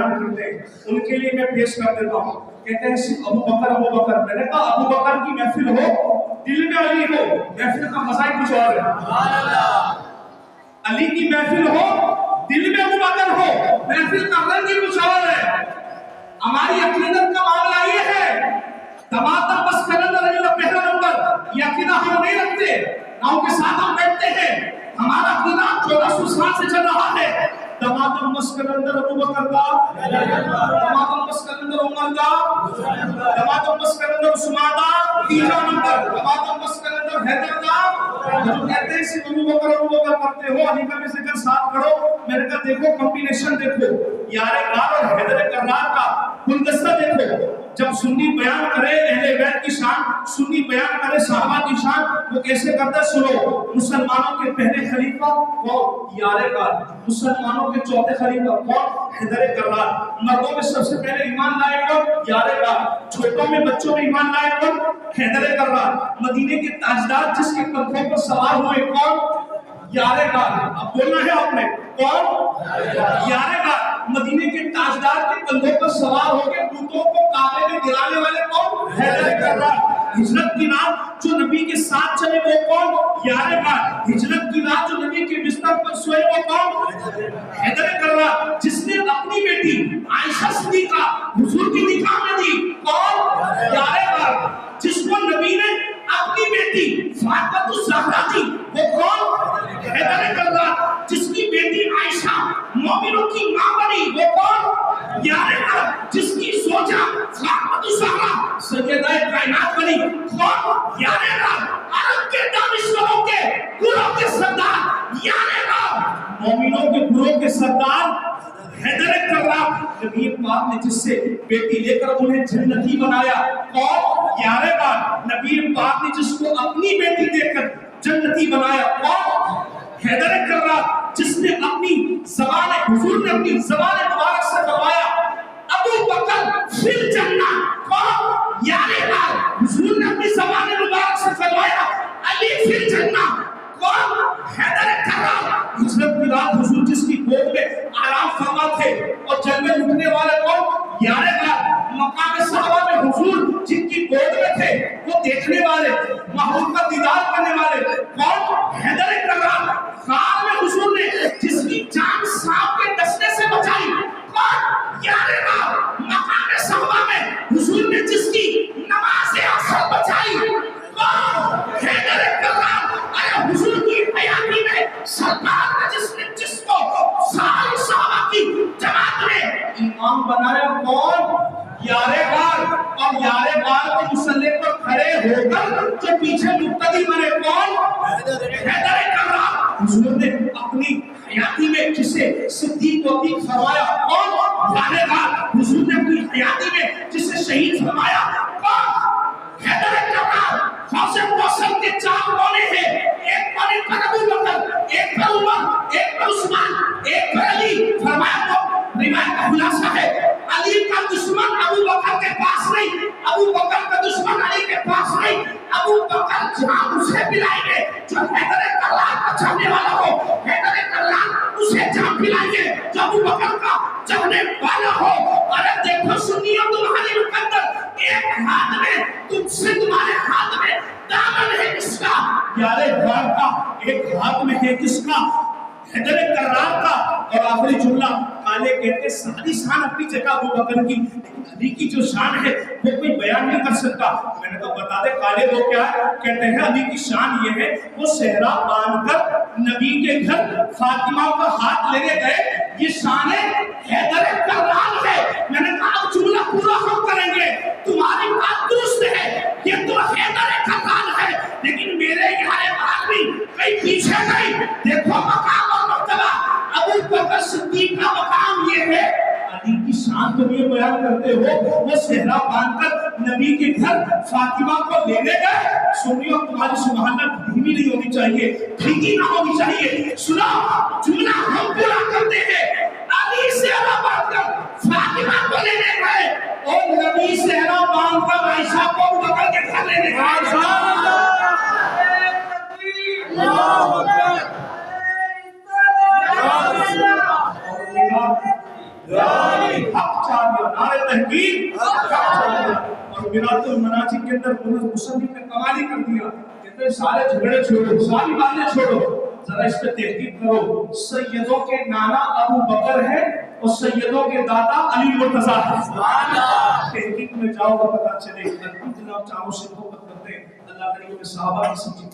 करते हैं, उनके लिए मैं पेश कर देता हूँ। कहते हैं सिर्फ अबू बकर। मैंने कहा अबू बकर की महफिल हो, दिल में अली हो, महफिल का मजा ही कुछ और है। अली की महफिल हो, दिल में अबू बकर हो, महफिल का रंग ही कुछ और है। हमारी अकीदत का मामला ये है, तमाम बस करना पहला नंबर, ये अकीदा हम नहीं रखते, ना उनके साथ हम बैठते हैं। हमारा अकीदा 1400 साल से चल रहा है। तमाम मस्कर अंदर अबू बकर का, तमाम मस्कर अंदर उमर का, तमाम मस्कर अंदर उस्मान का, तीसरा नंबर तमाम मस्कर अंदर हैदर का। जो कहते हैं सिर्फ अबू बकर करते हो, अली का भी जिक्र साथ करो। मैंने कहा देखो कॉम्बिनेशन देखो, यारे गार और हैदर करनार का गुलदस्ता देखो। जब सुन्नी बयान करे अहले बैत की शान, सुन्नी बयान करे सहाबा की शान, वो कैसे करता सुनो। मुसलमानों के पहले खलीफा कौन? यारे गार। मुसलमानों के चौथे खलीफा कौन? हैदर करनार। मर्दों में सबसे पहले ईमान लाए कौन? यारे गार। छोटों में बच्चों में ईमान लाए कौन? हैदर करनार। मदीने के ताजदार जिसके कंधों पर सवार हुए कौन? यारे गार। अब बोलना है आपने कौन? यारे गार। मदीने के ताजदार के कंधों पर सवार होकर दूतों को काबे में गिराने वाले कौन? हैदर करनार। हिजरत की रात जो नबी के साथ चले वो कौन? यारे गार। हिजरत की रात जो नबी के बिस्तर पर सोए वो कौन? हैदर करनार। जिसने अपनी बेटी आयशा सिद्दीका हुजूर की निकाह में दी कौन? यारे गार। जिसको नबी ने अपनी बेटी फातिमा ज़हरा दी वो कौन? हैदर करनार। जिसकी बेटी आयशा मोमिनों की मां बनी वो कौन? यारे गार। जिसकी सोचा फातिमा ज़हरा सैयदा कायनात बनी कौन? यारे गार। अरब के दानिशवरों के गुरों के सरदार यारे गार। मोमिनों के गुरों के सरदार हैदर करनार। नबी पाक ने जिससे बेटी लेकर उन्हें जन्नती बनाया कौन? यारे गार। नबी पाक ने जिसको अपनी बेटी देकर जन्नती बनाया कौन? हैदर करनार। जिसने अपनी ज़बान हुजूर ने अपनी ज़बान मुबारक से फरमाया अबू बकर फिल जन्नह कौन? यारे गार। हुजूर ने अपनी ज़बान मुबारक से फरमाया अली फिल जन्नह कौन? हैदर करनार। हिजरत की रात हुजूर जिसकी गोद में आराम फरमा थे और जंग में लुटने वाले कौन? यारे गार। मकाम सहाबा में हुजूर जिनकी गोद में थे वो देखने वाले, महबूब का दीदार करने वाले कौन? हैदर करनार। कार में हुजूर ने जिसकी जान सांप के डसने से बचाई कौन? यारे गार। मकाम सहाबा में हुजूर ने जिसकी नमाज असर बचाई कौन? हैदर करनार। अरे हुजूर की हयाती में सरकार ने जिसको सारी सहाबा की जमात में इमाम बनाया कौन? यारे गार। और यारे गार के मुसल्ले पर खड़े होकर जो पीछे मुक्तदी बने कौन? हैदर करनार। हुजूर ने अपनी हयाती में जिसे सिद्दीक वतीक फरमाया कौन? यारे गार। हुजूर ने अपनी हयाती में जिसे शहीद फरमाया कौन? हैदर करनार। हौसे मौसम के चार कोने हैं, एक कोने पर अबू बकर, एक पर उमर, एक पर उस्मान, एक पर अली। फरमाया तो रिवायत का खुलासा है अली का दुश्मन अबू बकर के पास नहीं, अबू बकर का दुश्मन अली के पास नहीं। अबू बकर जहां उसे पिलाएंगे जो हैदर करनार का चाहने वाला हो, हैदर करनार उसे जहां पिलाएंगे जो अबू बकर का चाहने वाला हो। अरे देखो सुन्नियों तुम्हारी मुकद्दर, एक हाथ में तुमसे तुम्हारे हाथ में दामन है किसका? यारे गार का। एक हाथ में है किसका? हैदर करनार का। और आखिरी जुमला काले कहते सारी शान अपनी जगह अबू बकर की, लेकिन अली की जो शान है वो कोई बयान नहीं कर सकता। मैंने कहा बता दे काले वो क्या है? कहते हैं अली की शान ये है वो सेहरा बांधकर नबी के घर फातिमा का हाथ लेने गए, ये शान हैदर करनार है। मैंने कहा अब जुमला पूरा हम करेंगे, तुम्हारी बात दुरुस्त है, ये तो हैदर करनार है, लेकिन मेरे यारे बात भी कहीं पीछे नहीं। देखो मकाम और मर्तबा अबू बकर सिद्दीक का मकाम ये है। अली की शान तुम ये बयान करते हो वो सेहरा बांधकर नबी के घर फातिमा को लेने गए। सुनियो तुम्हारी सुबहाना धीमी नहीं होनी चाहिए, फीकी ना होनी चाहिए। सुनो जुमला हम पूरा करते हैं। अली सेहरा बांधकर फातिमा को लेने गए और नबी सेहरा बांधकर आयशा को अबू बकर के घर लेने गए। چاہ دیا, نعرہ تحقیق چاہ دیا. اور میراث المناجم کے اندر مصنف نے کمال ہی کر دیا, کہتے ہیں سارے جھگڑے چھوڑو, ساری باتیں چھوڑو, ذرا اس پہ تحقیق کرو. سیدوں کے نانا ابو بکر ہے اور سیدوں کے دادا علی مرتضیٰ ہے. تحقیق میں جاؤ تو پتہ چلے. جناب چاروں سے محبت کرتے ہیں, اللہ کریم صحابہ کی سچی